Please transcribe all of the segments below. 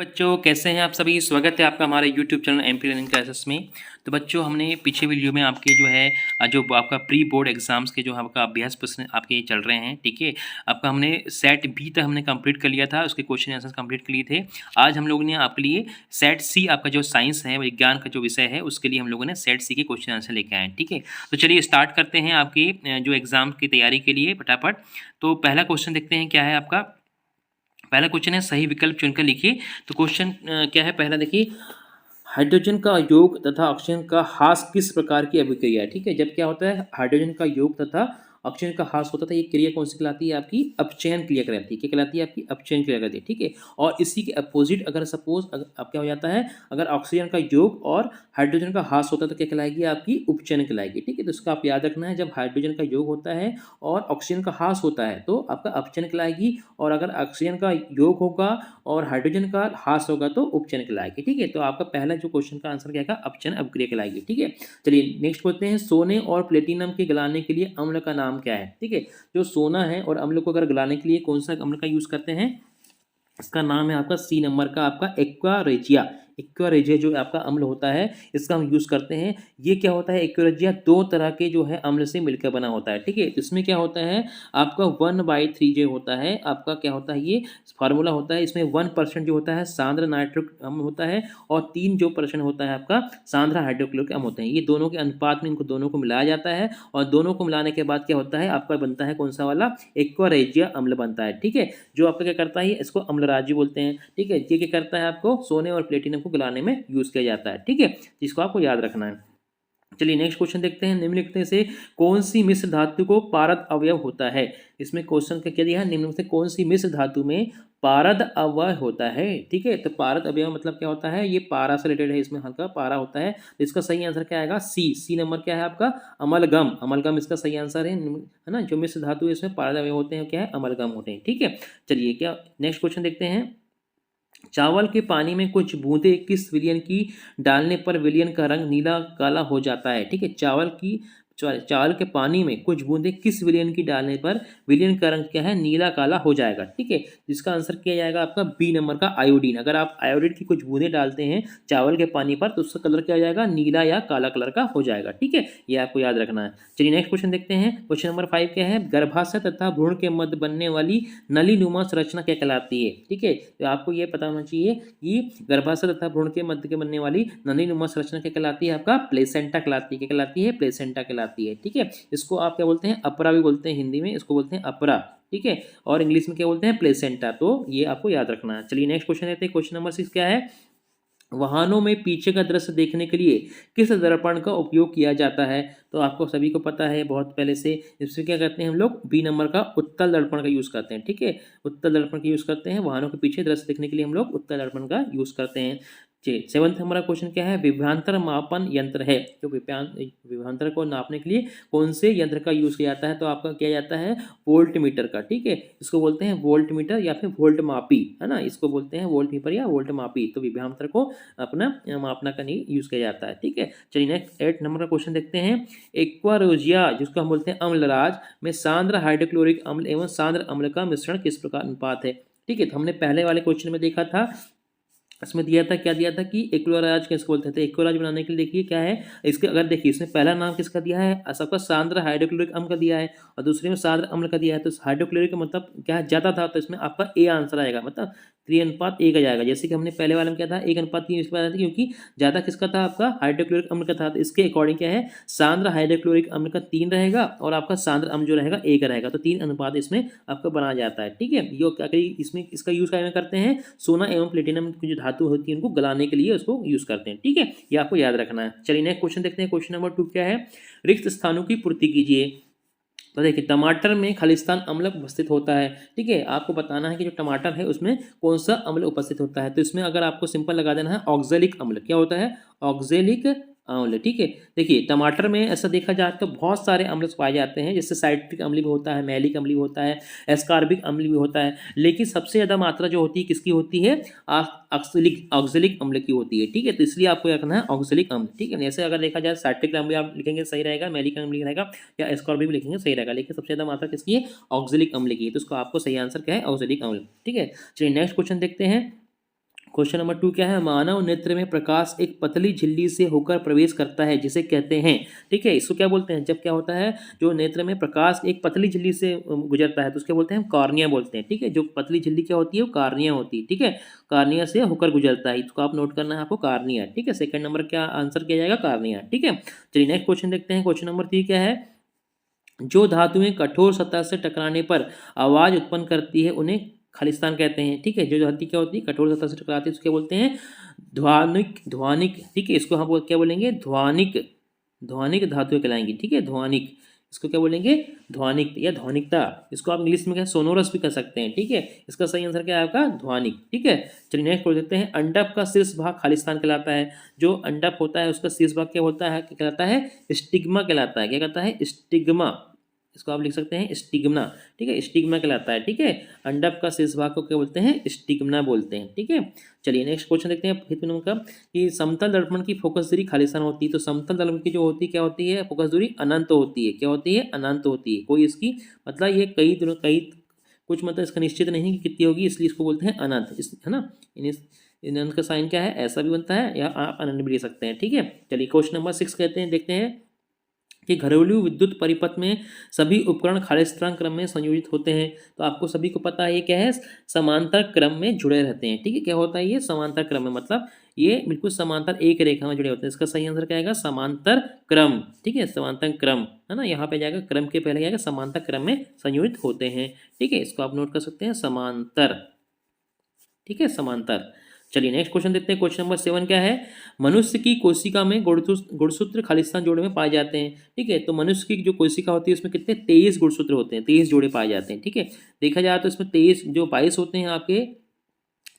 बच्चों कैसे हैं आप सभी। स्वागत है आपका हमारे YouTube channel MP learning classes में। तो बच्चों हमने पीछे वीडियो में आपके जो है जो आपका प्री बोर्ड एग्जाम्स के जो आपका अभ्यास प्रश्न आपके चल रहे हैं, ठीक है। आपका हमने सेट बी तक हमने कंप्लीट कर लिया था, उसके क्वेश्चन आंसर कंप्लीट कर लिए थे। आज हम लोगों ने आपके लिए सेट सी, आपका जो साइंस है विज्ञान का जो विषय है, उसके लिए हम लोगों ने सेट सी के क्वेश्चन आंसर लेके आए हैं, ठीक है। तो चलिए स्टार्ट करते हैं आपकी जो एग्जाम की तैयारी के लिए फटाफट। तो पहला क्वेश्चन देखते हैं क्या है आपका। पहला क्वेश्चन है सही विकल्प चुनकर लिखिए। तो क्वेश्चन क्या है, पहला देखिए, हाइड्रोजन का योग तथा ऑक्सीजन का ह्रास किस प्रकार की अभिक्रिया है। ठीक है, जब क्या होता है हाइड्रोजन का योग तथा ऑक्सीजन का ह्रास होता था, ये क्रिया कौन सी कहलाती है, आपकी अपचयन क्रिया कहलाती है। क्या कहलाती है, आपकी अपचयन क्रिया कहलाती है, ठीक है। और इसी के अपोजिट अगर सपोज अब क्या हो जाता है, अगर ऑक्सीजन का योग और हाइड्रोजन का ह्रास होता है तो क्या कहलाएगी, आपकी उपचयन कहलाएगी, ठीक है। तो इसका आप याद रखना है, जब हाइड्रोजन का योग होता है और ऑक्सीजन का ह्रास होता है तो आपका अपचयन कहलाएगी, और अगर ऑक्सीजन का योग होगा और हाइड्रोजन का ह्रास होगा तो उपचयन कहलाएगी, ठीक है। तो आपका पहला जो क्वेश्चन का आंसर क्या है, अपचयन अभिक्रिया कहलाएगी, ठीक है। चलिए नेक्स्ट बोलते हैं, सोने और प्लेटिनम के गलाने के लिए अम्ल का नाम क्या है। ठीक है, जो सोना है और अम्ल को अगर गलाने के लिए कौन सा अम्ल का यूज करते हैं, इसका नाम है आपका सी नंबर का आपका एक्वारेजिया। एक्वारेजिया जो आपका अम्ल होता है, इसका हम यूज करते हैं। ये क्या होता है, एक्वारेजिया दो तरह के जो है अम्ल से मिलकर बना होता है, ठीक है। इसमें क्या होता है, आपका 1/3 जो होता है, आपका क्या होता है, ये फार्मूला होता है। इसमें 1% जो होता है सांद्र नाइट्रिक अम्ल होता है, और 3 जो परसेंट होता है आपका सांद्र हाइड्रोक्लोरिक अम्ल होते हैं। ये दोनों के अनुपात में इनको दोनों को मिलाया जाता है, और दोनों को मिलाने के बाद क्या होता है, आपका बनता है कौन सा वाला, एक्वारेजिया अम्ल बनता है, ठीक है। जो आपका क्या करता है, इसको अम्लराजी बोलते हैं, ठीक है। ये क्या करता है, आपको सोने और प्लेटिनम को गलाने में यूज किया जाता है, ठीक है। इसको आपको याद रखना है। चलिए नेक्स्ट क्वेश्चन देखते हैं, निम्नलिखित में से कौन सी मिश्र धातु को पारद अवयव होता है। इसमें क्वेश्चन का क्या दिया है, निम्नलिखित में से कौन सी मिश्र धातु में पारद अवयव होता है, ठीक है। तो पारद अवयव मतलब क्या होता है, ये पारा से रिलेटेड है, इसमें हल्का पारा होता है। तो इसका सही आंसर क्या आएगा, सी नंबर क्या है आपका, अमलगम। अमलगम इसका सही आंसर है ना। जो मिश्र धातु है इसमें पारद अवयव होते हैं, क्या है, अमलगम होते हैं, ठीक है। चलिए क्या नेक्स्ट क्वेश्चन देखते हैं, चावल के पानी में कुछ बूंदे किस विलयन की डालने पर विलयन का रंग नीला काला हो जाता है, ठीक है। चावल के पानी में कुछ बूंदे किस विलयन की डालने पर विलयन का रंग क्या है, नीला काला हो जाएगा, ठीक है। जिसका आंसर किया जाएगा आपका बी नंबर का आयोडीन। अगर आप आयोडीन की कुछ बूंदे डालते हैं चावल के पानी पर तो उसका कलर क्या हो जाएगा, नीला या काला कलर का हो जाएगा, ठीक है। ये आपको याद रखना है। चलिए नेक्स्ट क्वेश्चन देखते हैं, क्वेश्चन नंबर 5 क्या है, गर्भाशय तथा भ्रूण के मध्य बनने वाली नलीनुमा संरचना क्या कहलाती है, ठीक है। तो आपको ये पता होना चाहिए कि गर्भाशय तथा भ्रूण के मध्य के बनने वाली नलीनुमा संरचना क्या कहलाती है, आपका प्लेसेंटा कहलाती है। क्या कहलाती है, प्लेसेंटा कहलाती है, ठीक है। इसको आप क्या बोलते हैं, अपरा भी बोलते हैं, हिंदी में इसको बोलते हैं अपरा, ठीक है। और इंग्लिश में क्या बोलते हैं, प्लेसेंटा। तो ये आपको याद रखना है। चलिए नेक्स्ट क्वेश्चन लेते हैं, क्वेश्चन नंबर 6 क्या है, वाहनों में पीछे का दृश्य देखने के लिए किस दर्पण का उपयोग किया जाता है। तो आपको सभी को पता है बहुत पहले से, इसमें क्या करते हैं हम लोग, बी नंबर का उत्तल दर्पण का यूज करते हैं, ठीक है। उत्तल दर्पण का यूज करते हैं, वाहनों के पीछे दृश्य देखने के लिए हम लोग उत्तल दर्पण का यूज करते हैं। जी, 7th हमारा क्वेश्चन क्या है, विभवांतर मापन यंत्र है। जो विभवांतर को नापने के लिए कौन से यंत्र का यूज किया जाता है, तो आपका किया जाता है वोल्ट मीटर का, ठीक है। इसको बोलते हैं वोल्ट मीटर या फिर वोल्ट मापी, है ना। इसको बोलते हैं वोल्ट मीटर या वोल्ट मापी। तो विभवांतर को अपना मापना का नहीं यूज किया जाता है, ठीक है। चलिए नेक्स्ट 8 नंबर का क्वेश्चन देखते हैं, एक्वारोजिया जिसको हम बोलते हैं अम्लराज में सांद्र हाइड्रोक्लोरिक अम्ल एवं सांद्र अम्ल का मिश्रण किस प्रकार अनुपात है, ठीक है। तो हमने पहले वाले क्वेश्चन में देखा था, इसमें दिया था, क्या दिया था कि एक्लोराज किसको बोलते थे। एक्लोराज बनाने के लिए देखिए क्या है, इसके अगर देखिए इसमें पहला नाम किसका दिया है, सबका सांद्र हाइड्रोक्लोरिक अम्ल का दिया है, और दूसरे में सांद्र अम्ल का दिया है। तो हाइड्रोक्लोरिक का मतलब क्या है, ज्यादा था, तो इसमें आपका ए आंसर आएगा, मतलब 3:1 का जाएगा। जैसे कि हमने पहले वाले में क्या था, 1:3 इसके बाद, क्योंकि ज्यादा किसका था, आपका हाइड्रोक्लोरिक अम्ल का था। तो इसके अकॉर्डिंग क्या है, सांद्र हाइड्रोक्लोरिक अम्ल का 3 रहेगा, और आपका सांद्र अम्ल जो रहेगा 1 रहेगा। तो 3 अनुपात इसमें आपका बना जाता है, ठीक है। यो क्या करिए, इसमें इसका यूज क्या करते हैं, सोना एवं प्लेटिनम की जो धातु होती है उनको गलाने के लिए उसको यूज करते हैं, ठीक है। ये आपको याद रखना है। चलिए नेक्स्ट क्वेश्चन देखते हैं, क्वेश्चन नंबर 2 क्या है, रिक्त स्थानों की पूर्ति कीजिए। तो देखिए टमाटर में खालिस्तान अम्ल उपस्थित होता है, ठीक है। आपको बताना है कि जो टमाटर है उसमें कौन सा अम्ल उपस्थित होता है। तो इसमें अगर आपको सिंपल लगा देना है, ऑक्जेलिक अम्ल। क्या होता है, ऑक्जेलिक अम्ल, ठीक है। देखिए टमाटर में ऐसा देखा जाए तो बहुत सारे अम्ल पाए जाते हैं, जैसे साइट्रिक अम्ल भी होता है, मैलिक अम्ल भी होता है, एस्कॉर्बिक अम्ल भी होता है, लेकिन सबसे ज़्यादा मात्रा जो होती है किसकी होती है, ऑक्जेलिक अम्ल की होती है, ठीक है। तो इसलिए आपको रखना है ऑक्जेलिक अम्ल, ठीक है। जैसे अगर देखा जाए साइट्रिक अम्ल आप लिखेंगे सही रहेगा, मैलिक अम्ल रहेगा, या एस्कॉर्बिक भी लिखेंगे सही रहेगा, लेकिन सबसे ज़्यादा मात्रा किसकी है, ऑक्जेलिक अम्ल की है। तो उसको आपको सही आंसर क्या है, ऑक्जेलिक अम्ल, ठीक है। चलिए नेक्स्ट क्वेश्चन देखते हैं, क्वेश्चन नंबर 2 क्या है, मानव नेत्र में प्रकाश एक पतली झिल्ली से होकर प्रवेश करता है जिसे कहते हैं, ठीक है, इसको क्या बोलते हैं, जब क्या होता है जो नेत्र में प्रकाश एक पतली झिल्ली से गुजरता है तो उसके बोलते हैं हम कॉर्निया बोलते हैं, ठीक है, जो पतली झिल्ली क्या होती है वो कार्निया होती है, ठीक है, कार्निया से होकर गुजरता है, इसको आप नोट करना है आपको कार्निया, ठीक है, सेकंड नंबर क्या आंसर किया जाएगा कार्निया, ठीक है। चलिए नेक्स्ट क्वेश्चन देखते हैं, क्वेश्चन नंबर 3 क्या है, जो धातुएं कठोर सतह से टकराने पर आवाज उत्पन्न करती है उन्हें खालिस्तान कहते हैं, ठीक है, जो धातु क्या होती है कठोर सतह से टकराती है उसको क्या बोलते हैं ध्वनिक, ध्वनिक, ठीक है, इसको हम क्या बोलेंगे ध्वनिक, ध्वनिक धातुएं कहलाएंगी, ठीक है, ध्वनिक, इसको क्या बोलेंगे ध्वनिक या ध्वनिकता, इसको आप इंग्लिश में क्या सोनोरस भी कर सकते हैं, ठीक है, इसका सही आंसर क्या है आपका ध्वनिक, ठीक है। चलिए नेक्स्ट पढ़ सकते हैं, अंडप का शीर्ष भाग खालिस्तान कहलाता है, जो अंडप होता है उसका शीर्ष भाग क्या होता है, क्या कहलाता है स्टिग्मा कहलाता है, क्या कहता है स्टिग्मा, इसको आप लिख सकते हैं स्टिग्मा, ठीक है, स्टिग्मा कहलाता है, ठीक है, अंडप का शीर्ष भाग को क्या बोलते हैं स्टिग्मा बोलते हैं, ठीक है। चलिए नेक्स्ट क्वेश्चन देखते हैं फिफ्थ नंबर का, कि समतल दर्पण की फोकस दूरी खालिस्तान होती है, तो समतल दर्पण की जो होती है क्या होती है फोकस दूरी अनंत होती है, क्या होती है अनंत होती है, कोई इसकी मतलब ये कई कुछ मतलब इसका निश्चित नहीं कि कितनी होगी, इसलिए इसको बोलते हैं अनंत, इस है ना, इन अनंत का साइन क्या है ऐसा भी बनता है या आप अनंत भी ले सकते हैं, ठीक है। चलिए क्वेश्चन नंबर 6 कहते हैं, देखते हैं कि घरेलू विद्युत परिपथ में सभी उपकरण खालिस्तान क्रम में संयोजित होते हैं, तो आपको सभी को पता है ये क्या है समांतर क्रम में जुड़े रहते हैं, ठीक है, क्या होता है ये समांतर क्रम में, मतलब ये बिल्कुल समांतर एक रेखा में जुड़े होते हैं, इसका सही आंसर क्या आएगा समांतर क्रम, ठीक है, समांतर क्रम है ना, यहाँ पे जाएगा क्रम के पहले जाएगा समांतर क्रम में संयोजित होते हैं, ठीक है, इसको आप नोट कर सकते हैं समांतर, ठीक है, समांतर। चलिए नेक्स्ट क्वेश्चन देखते हैं, क्वेश्चन नंबर 7 क्या है, मनुष्य की कोशिका में गुणसूत्र खालिस्तान जोड़े में पाए जाते हैं, ठीक है, तो मनुष्य की जो कोशिका होती है उसमें कितने 23 गुणसूत्र होते हैं, 23 जोड़े पाए जाते हैं, ठीक है, देखा जाए तो इसमें 23 जो 22 होते हैं आपके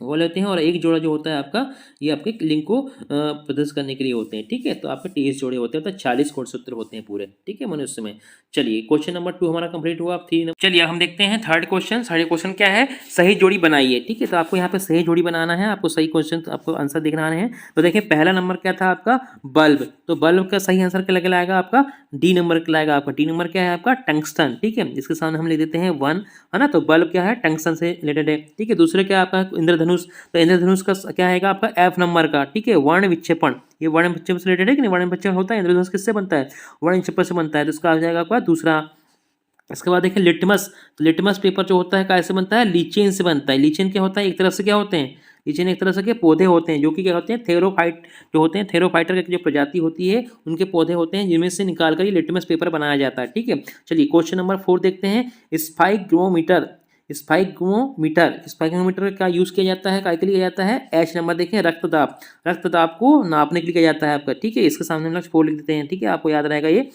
वो लेते हैं और एक जोड़ा जो होता है आपका ये आपके लिंक को प्रदर्शित करने के लिए होते हैं, ठीक है, तो आपके 23 जोड़े होते हैं, तो 40 गुणसूत्र होते हैं पूरे, ठीक है, मनुष्य में। चलिए क्वेश्चन नंबर 2 हमारा कंप्लीट हुआ, अब 3 चलिए हम देखते हैं थर्ड क्वेश्चन क्या है, सही जोड़ी बनाइए, ठीक है, तो आपको यहाँ पे सही जोड़ी बनाना है, आपको सही क्वेश्चन आपको आंसर दिखाना है, तो देखिए पहला नंबर क्या था आपका बल्ब, तो बल्ब का सही आंसर क्या लगाएगा आपका डी नंबर कहलाएगा, आपका डी नंबर क्या है आपका टंगस्टन, ठीक है, इसके सामने हम लिख देते हैं 1 है ना, तो बल्ब क्या है टंगस्टन से रिलेटेड है, ठीक है, दूसरे क्या आपका इंद्रधनुष, तो इंद्रधनुष का क्या आएगा आपका एफ नंबर का, ठीक है, वर्ण विक्षेपण, ये वर्ण विक्षेपण से रिलेटेड है कि नहीं, वर्ण विक्षेपण होता है इंद्रधनुष किससे बनता है वर्ण विक्षेपण से बनता है, तो इसका आ जाएगा आपका दूसरा। इसके बाद देखिए लिटमस, तो लिटमस पेपर जो होता है कैसे बनता है लीचेन से बनता है, लीचेन क्या होता है एक तरह से क्या होते हैं लीचेन एक तरह से के पौधे होते हैं जो कि क्या होते हैं थेरोफाइट जो होते हैं थेरोफाइटर की जो प्रजाति होती है उनके पौधे होते हैं जिनमें से निकाल कर ये लिटमस पेपर बनाया जाता है, ठीक है। चलिए क्वेश्चन नंबर 4 देखते हैं, स्पाइग्रोमीटर, स्पाइग्रोमीटर का यूज किया जाता है काय के लिए किया जाता है एच नंबर देखें रक्तदाब, रक्तदाब को नापने के लिए किया जाता है आपका, ठीक है, इसके सामने हम लोग 4 लिख देते हैं, ठीक है, आपको याद रहेगा ये,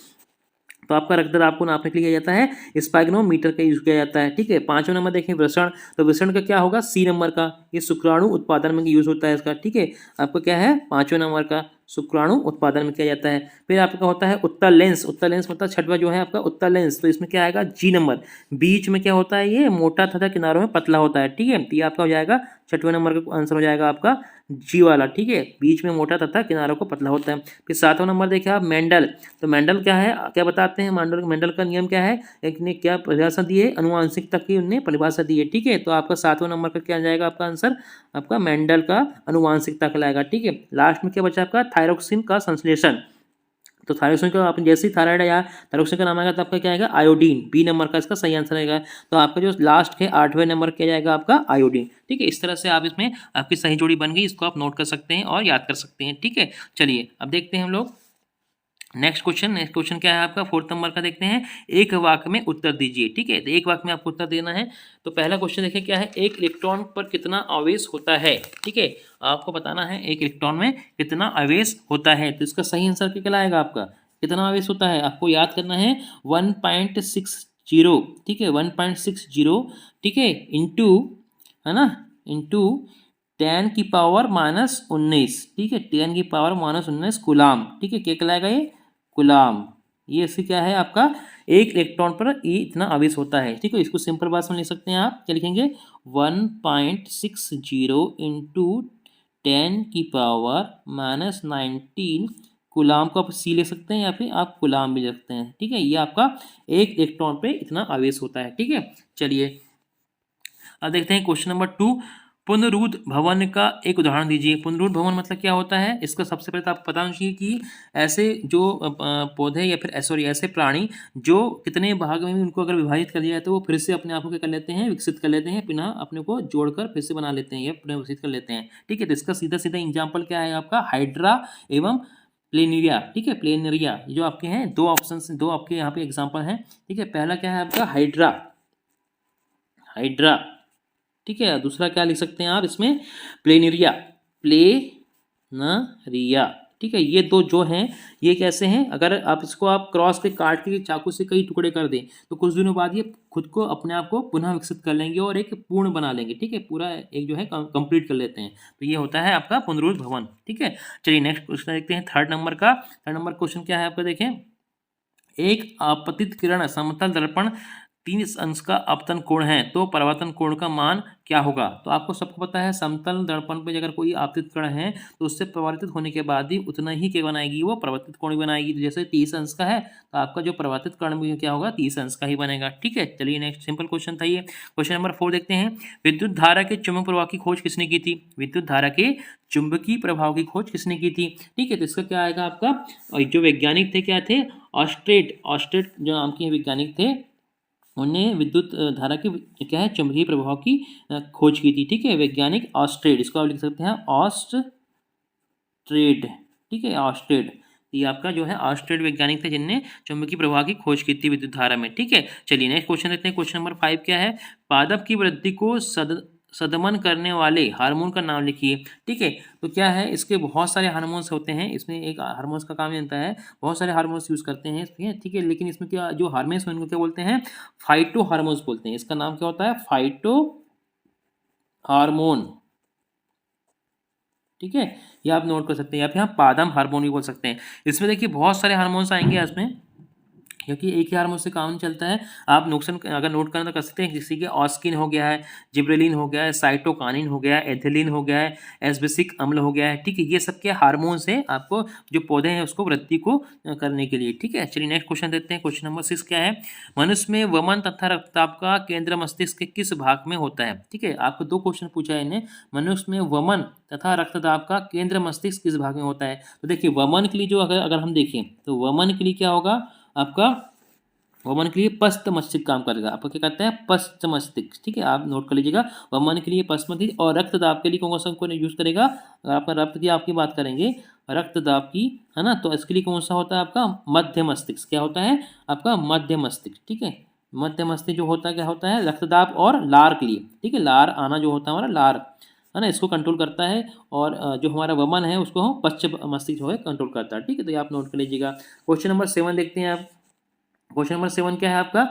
तो आपका रक्तदाब आपको नापने के लिए किया जाता है स्पाइग्नोमीटर का यूज किया जाता है, ठीक है। 5वां नंबर देखें वृषण, तो वृषण का क्या होगा सी नंबर का, ये शुक्राणु उत्पादन में यूज होता है इसका, ठीक है, आपका क्या है 5वें नंबर का शुक्राणु उत्पादन में किया जाता है। फिर आपका होता है उत्तर लेंस, उत्तर लेंस मतलब 6वां जो है आपका उत्तर लेंस, तो इसमें क्या आएगा जी नंबर, बीच में क्या होता है ये मोटा तथा किनारों में पतला होता है, ठीक है, तो ये आपका हो जाएगा 6वें नंबर का आंसर हो जाएगा आपका जी वाला, ठीक है, बीच में मोटा तथा किनारों को पतला होता है। फिर 7वां नंबर देखिए आप मेंडल, तो मेंडल क्या है क्या बताते हैं मेंडल का नियम क्या है, एक ने क्या परिभाषा दी है अनुवांशिकता की उनने परिभाषा दी है, ठीक है, तो आपका 7वां नंबर का क्या आ जाएगा आपका आंसर आपका मेंडल का अनुवांशिकता कहलाएगा, ठीक है। लास्ट में क्या बचा आपका थायरोक्सिन का संश्लेषण, तो थायरोक्सिन का आप जैसे ही थायराइड या थायरोक्सिन का नाम आएगा तो आपका क्या आएगा आयोडीन, बी नंबर का इसका सही आंसर आएगा, तो आपका जो लास्ट है 8वें नंबर क्या जाएगा आपका आयोडीन, ठीक है। इस तरह से आप इसमें आपकी सही जोड़ी बन गई, इसको आप नोट कर सकते हैं और याद कर सकते हैं, ठीक है। चलिए अब देखते हैं हम लोग नेक्स्ट क्वेश्चन क्या है आपका 4th नंबर का देखते हैं, एक वाक्य में उत्तर दीजिए, ठीक है, तो एक वाक्य में आपको उत्तर देना है। तो पहला क्वेश्चन देखिए क्या है, एक इलेक्ट्रॉन पर कितना आवेश होता है, ठीक है, आपको बताना है एक इलेक्ट्रॉन में कितना आवेश होता है, तो इसका सही आंसर क्या आएगा आपका कितना आवेश होता है, आपको याद करना है 1.60, ठीक है, 1.60, ठीक है, इंटू है ना इंटू 10⁻⁻⁹, ठीक है, 10⁻⁻⁹ कूलाम, ठीक है, क्या कहलाएगा ये कूलाम, ये इससे क्या है आपका एक इलेक्ट्रॉन पर ये इतना आवेश होता है, ठीक है, इसको सिंपल भाषा में लिख सकते हैं आप, क्या लिखेंगे 1.60 इंटू 10⁻⁻⁹ कूलाम को आप सी ले सकते हैं या फिर आप कूलाम भी लिख सकते हैं, ठीक है, ये आपका एक इलेक्ट्रॉन पे इतना आवेश होता है, ठीक है। चलिए अब देखते हैं क्वेश्चन नंबर 2, पुनरुद्ध भवन का एक उदाहरण दीजिए। पुनरुद्ध भवन मतलब क्या होता है, इसका सबसे पहले तो आपको पता होना चाहिए कि ऐसे जो पौधे या फिर सॉरी ऐसे प्राणी जो कितने भाग में भी उनको अगर विभाजित कर दिया जाए तो वो फिर से अपने आप को क्या कर लेते हैं, विकसित कर लेते हैं, पुनः अपने को जोड़कर फिर से बना लेते हैं या पुनः विकसित कर लेते हैं। ठीक है, तो इसका सीधा सीधा एग्जाम्पल क्या है आपका, हाइड्रा एवं प्लेनेरिया। ठीक है, प्लेनेरिया जो आपके हैं दो ऑप्शन, दो आपके यहाँ पे एग्जाम्पल हैं। ठीक है, पहला क्या है आपका हाइड्रा, हाइड्रा। ठीक है, दूसरा क्या लिख सकते हैं आप इसमें, प्लेनेरिया, प्लेनरिया। ठीक है, ये दो जो हैं ये कैसे हैं, अगर आप इसको आप क्रॉस के काट के चाकू से कई टुकड़े कर दें तो कुछ दिनों बाद ये खुद को अपने आप को पुनः विकसित कर लेंगे और एक पूर्ण बना लेंगे। ठीक है, पूरा एक जो है कंप्लीट कर लेते हैं, तो ये होता है आपका पुनरुद्ध भवन। ठीक है, चलिए नेक्स्ट क्वेश्चन देखते हैं थर्ड नंबर का। थर्ड नंबर क्वेश्चन क्या है आपका, देखें, एक आपतित किरण समतल दर्पण 30 अंश का अपतन कोण है तो परावर्तन कोण का मान क्या होगा। तो आपको सबको पता है समतल दर्पण पे अगर कोई आपतित किरण है तो उससे परावर्तित होने के बाद ही उतना ही क्या बनाएगी, वो परावर्तित कोण भी बनाएगी। तो जैसे 30 अंश का है तो आपका जो परावर्तित कोण भी क्या होगा, 30 अंश का ही बनेगा। ठीक है, चलिए नेक्स्ट सिंपल क्वेश्चन था ये। क्वेश्चन नंबर 4 देखते हैं, विद्युत धारा के चुंबक प्रवाह की खोज किसने की थी। विद्युत धारा के चुंबकीय प्रभाव की खोज किसने की थी। ठीक है, तो इसका क्या आएगा आपका, और जो वैज्ञानिक थे क्या थे, ऑस्ट्रेट, ऑस्ट्रेट जो नाम के वैज्ञानिक थे, उन्होंने विद्युत धारा के क्या है चुंबकीय प्रभाव की खोज की थी। ठीक है, वैज्ञानिक ऑस्ट्रेट, इसको आप लिख सकते हैं ऑस्ट्रेट। ठीक है, ऑस्ट्रेट, ये आपका जो है ऑस्ट्रेट वैज्ञानिक थे जिनने चुंबकीय प्रवाह की खोज की थी विद्युत धारा में। ठीक है, चलिए नेक्स्ट क्वेश्चन देखते हैं। क्वेश्चन नंबर 5 क्या है, पादप की वृद्धि को सदमन करने वाले हार्मोन का नाम लिखिए। ठीक है, तो क्या है, इसके बहुत सारे हार्मोन्स होते हैं, इसमें एक हार्मोन्स का काम ये होता है, बहुत सारे हार्मोन्स यूज करते हैं इसमें। ठीक है, लेकिन इसमें क्या जो हार्मोन्स हैं उनको क्या बोलते हैं, फाइटो हार्मोन्स बोलते हैं। इसका नाम क्या होता है, फाइटो हार्मोन। ठीक है, ये आप नोट कर सकते हैं, या फिर यहाँ पादम हार्मोन भी बोल सकते हैं। इसमें देखिए बहुत सारे हार्मोन्स आएंगे इसमें, क्योंकि एक ही हार्मोन से काम नहीं चलता है। आप नुकसान अगर नोट करना तो कर सकते हैं, किसी के ऑस्किन हो गया है, जिब्रेलिन हो गया है, साइटोकानिन हो गया है, एथिलीन हो गया है, एस्बेसिक अम्ल हो गया है। ठीक है, ये सब के हार्मोन्स हैं आपको जो पौधे हैं उसको वृद्धि को करने के लिए। ठीक है, चलिए नेक्स्ट क्वेश्चन देखते हैं। क्वेश्चन नंबर 6 क्या है, मनुष्य में वमन तथा रक्तचाप का केंद्र मस्तिष्क के किस भाग में होता है। ठीक है, आपको दो क्वेश्चन पूछा है इन्हें, मनुष्य में वमन तथा रक्तदाब का केंद्र मस्तिष्क किस भाग में होता है। तो देखिए वमन के लिए जो अगर हम देखें तो वमन के लिए क्या होगा आपका, वमन के लिए पश्च मस्तिष्क काम करेगा। आपको क्या कहते हैं, पश्च मस्तिष्क। ठीक है, आप नोट कर लीजिएगा, वमन के लिए पश्च मस्तिष्क, और रक्तदाब के लिए कौन सा को यूज करेगा, अगर आपका रक्त की आपकी बात करेंगे, रक्तदाब की, है ना, तो इसके लिए कौन सा होता है आपका, मध्य मस्तिष्क। क्या होता है आपका, मध्य मस्तिष्क। ठीक है, मध्य मस्तिष्क जो होता है क्या होता है, रक्तदाब और लार के लिए। ठीक है, लार आना जो होता है हमारा, लार है ना, इसको कंट्रोल करता है, और जो हमारा वमन है उसको हम पश्च मस्तिष्क जो है कंट्रोल करता है। ठीक है, तो ये आप नोट कर लीजिएगा। क्वेश्चन नंबर 7 देखते हैं आप। क्वेश्चन नंबर 7 क्या है आपका,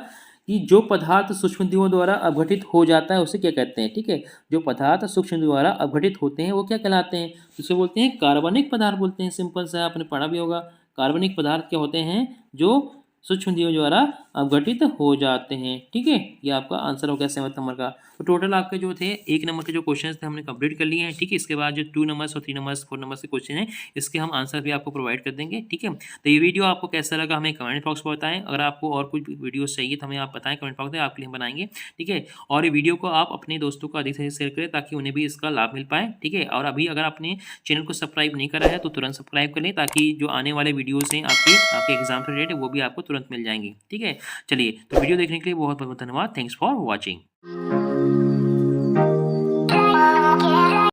कि जो पदार्थ सूक्ष्मजीवों द्वारा अपघटित हो जाता है उसे क्या कहते हैं। ठीक है, जो पदार्थ सूक्ष्म द्वारा अपघटित होते हैं वो क्या कहलाते हैं, उसे बोलते हैं कार्बनिक पदार्थ बोलते हैं। सिंपल सा आपने पढ़ा भी होगा, कार्बनिक पदार्थ क्या होते हैं, जो सूक्ष्मजीवों द्वारा अपघटित हो जाते हैं। ठीक है, ये आपका आंसर हो गया 7 नंबर का। तो टोटल आपके जो थे 1 नंबर के जो क्वेश्चन थे हमने कंप्लीट कर लिए हैं। ठीक है, इसके बाद जो 2 नंबर्स और 3 नंबर्स 4 नंबर्स के क्वेश्चन हैं इसके हम आंसर भी आपको प्रोवाइड कर देंगे। ठीक है, तो ये वीडियो आपको कैसा लगा हमें कमेंट बॉक्स में बताएं। अगर आपको और कुछ वीडियोस चाहिए तो हमें आप बताएं कमेंट बॉक्स में, आपके लिए हम बनाएंगे। ठीक है, और ये वीडियो को आप अपने दोस्तों को अधिक से अधिक शेयर करें ताकि उन्हें भी इसका लाभ मिल पाए। ठीक है, और अभी अगर आपने चैनल को सब्सक्राइब नहीं करा है तो तुरंत सब्सक्राइब कर लें ताकि जो आने वाले वीडियोस हैं आपके एग्जाम से रिलेटेड वो भी आपको तुरंत मिल जाएंगे। ठीक है, चलिए, तो वीडियो देखने के लिए बहुत बहुत धन्यवाद। Thanks for watching.